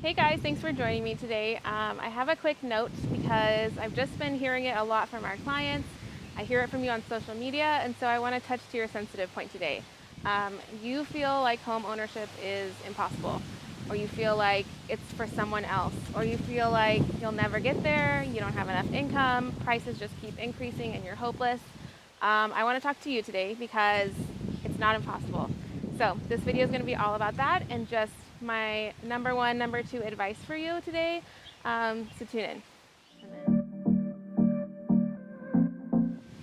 Hey guys, thanks for joining me today. I have a quick note because I've just been hearing it a lot from our clients. I hear it from you on social media, and so I want to touch to your sensitive point today. You feel like home ownership is impossible, or you feel like it's for someone else, or you feel like you'll never get there, you don't have enough income, prices just keep increasing, and you're hopeless. I want to talk to you today because it's not impossible. So this video is going to be all about that and just my number one, number two advice for you today. So tune in.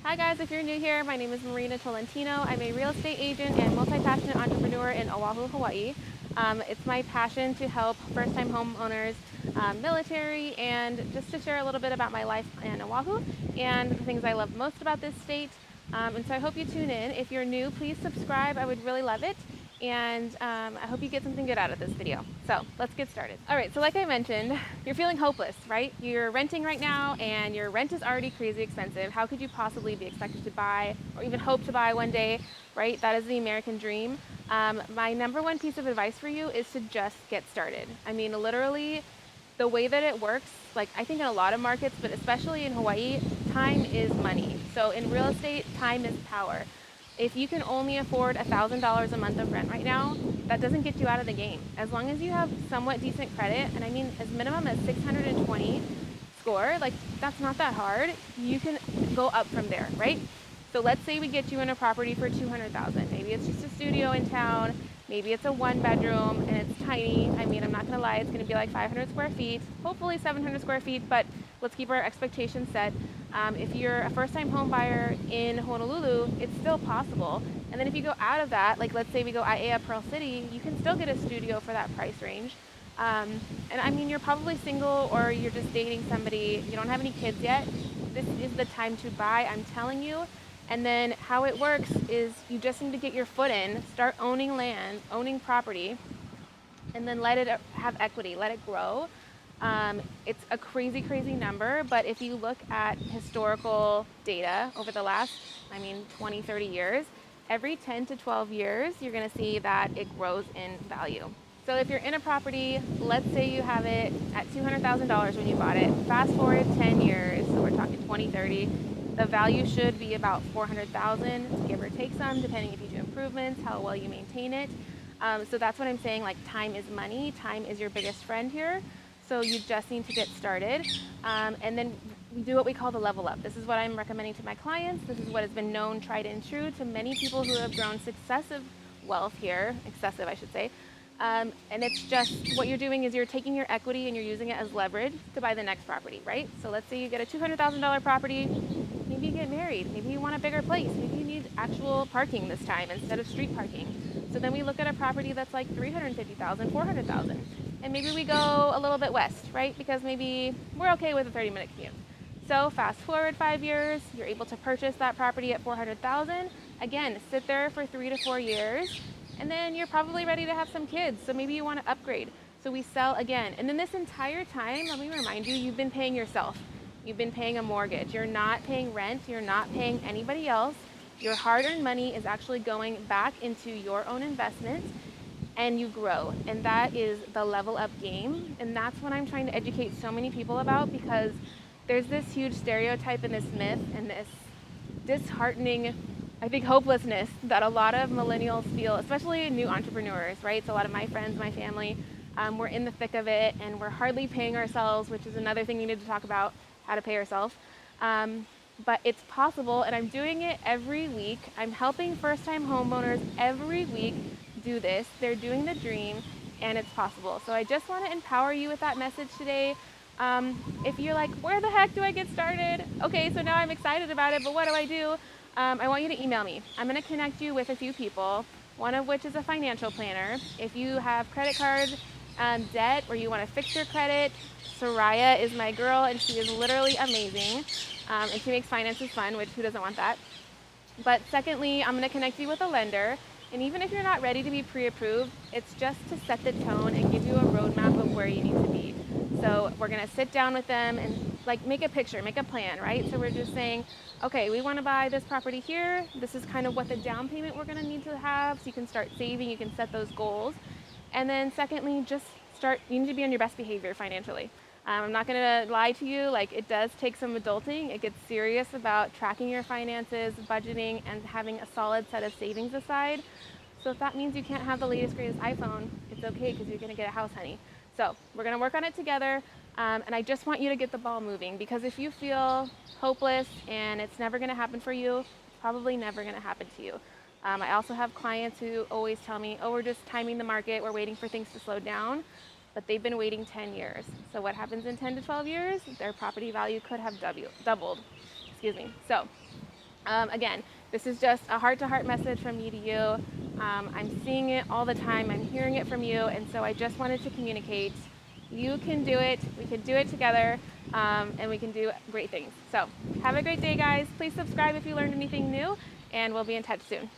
Hi guys, if you're new here, my name is Marina Tolentino. I'm a real estate agent and multi-passionate entrepreneur in Oahu, Hawaii. It's my passion to help first-time homeowners, military, and just to share a little bit about my life in Oahu and the things I love most about this state. And so I hope you tune in. If you're new, please subscribe. I would really love it. And I hope you get something good out of this video. So let's get started. All right, so like I mentioned, you're feeling hopeless, right? You're renting right now and your rent is already crazy expensive. How could you possibly be expected to buy or even hope to buy one day, right? That is the American dream. My number one piece of advice for you is to just get started. I mean, literally, the way that it works, like I think in a lot of markets, but especially in Hawaii, time is money. So in real estate, time is power. If you can only afford $1,000 a month of rent right now, that doesn't get you out of the game. As long as you have somewhat decent credit, and I mean as minimum as 620 score, like that's not that hard. You can go up from there, right? So let's say we get you in a property for 200,000. Maybe it's just a studio in town. Maybe it's a one bedroom and it's tiny. I mean, I'm not gonna lie, it's gonna be like 500 square feet, hopefully 700 square feet, but let's keep our expectations set. If you're a first-time home buyer in Honolulu, it's still possible. And then if you go out of that, like let's say we go Aiea Pearl City, you can still get a studio for that price range. And I mean, you're probably single or you're just dating somebody, you don't have any kids yet. This is the time to buy, I'm telling you. And then how it works is you just need to get your foot in, start owning land, owning property, and then let it have equity, let it grow. It's a crazy, crazy number, but if you look at historical data over the last, 20, 30 years, every 10 to 12 years, you're gonna see that it grows in value. So if you're in a property, let's say you have it at $200,000 when you bought it, fast forward 10 years, so we're talking 20, 30, the value should be about 400,000, give or take some, depending if you do improvements, how well you maintain it. So that's what I'm saying, like time is money, time is your biggest friend here. So you just need to get started. And then we do what we call the level up. This is what I'm recommending to my clients. This is what has been known, tried and true to many people who have grown excessive wealth here, excessive I should say. And it's just, what you're doing is you're taking your equity and you're using it as leverage to buy the next property, right? So let's say you get a $200,000 property, maybe you get married, maybe you want a bigger place, maybe you need actual parking this time instead of street parking. So then we look at a property that's like 350,000, 400,000. And maybe we go a little bit west, right? Because maybe we're okay with a 30-minute commute. So fast forward 5 years, you're able to purchase that property at 400,000. Again, sit there for 3 to 4 years, and then you're probably ready to have some kids. So maybe you want to upgrade. So we sell again. And then this entire time, let me remind you, you've been paying yourself. You've been paying a mortgage. You're not paying rent. You're not paying anybody else. Your hard-earned money is actually going back into your own investment, and you grow. And that is the level up game. And that's what I'm trying to educate so many people about, because there's this huge stereotype and this myth and this disheartening, I think, hopelessness that a lot of millennials feel, especially new entrepreneurs, right? So a lot of my friends, my family, we're in the thick of it and we're hardly paying ourselves, which is another thing we need to talk about, how to pay ourselves. But it's possible, and I'm doing it every week. I'm helping first-time homeowners every week do this. They're doing the dream, and it's possible. So I just want to empower you with that message today. If you're like, where the heck do I get started? Okay, so now I'm excited about it, but what do I do? I want you to email me. I'm going to connect you with a few people, one of which is a financial planner. If you have credit card debt or you want to fix your credit, Soraya is my girl, and she is literally amazing. And she makes finances fun, which who doesn't want that? But secondly, I'm going to connect you with a lender. And even if you're not ready to be pre-approved, it's just to set the tone and give you a roadmap of where you need to be. So we're going to sit down with them and like make a picture, make a plan, right? So we're just saying, okay, we want to buy this property here. This is kind of what the down payment we're going to need to have. So you can start saving, you can set those goals. And then secondly, just you need to be on your best behavior financially. I'm not going to lie to you, like it does take some adulting. It gets serious about tracking your finances, budgeting, and having a solid set of savings aside. So if that means you can't have the latest, greatest iPhone, it's okay because you're going to get a house, honey. So we're going to work on it together. And I just want you to get the ball moving, because if you feel hopeless and it's never going to happen for you, it's probably never going to happen to you. I also have clients who always tell me, oh, we're just timing the market, we're waiting for things to slow down, but they've been waiting 10 years. So what happens in 10 to 12 years? Their property value could have doubled. Excuse me. So again, this is just a heart-to-heart message from me to you. I'm seeing it all the time. I'm hearing it from you. And so I just wanted to communicate. You can do it. We can do it together. And we can do great things. So have a great day, guys. Please subscribe if you learned anything new. And we'll be in touch soon.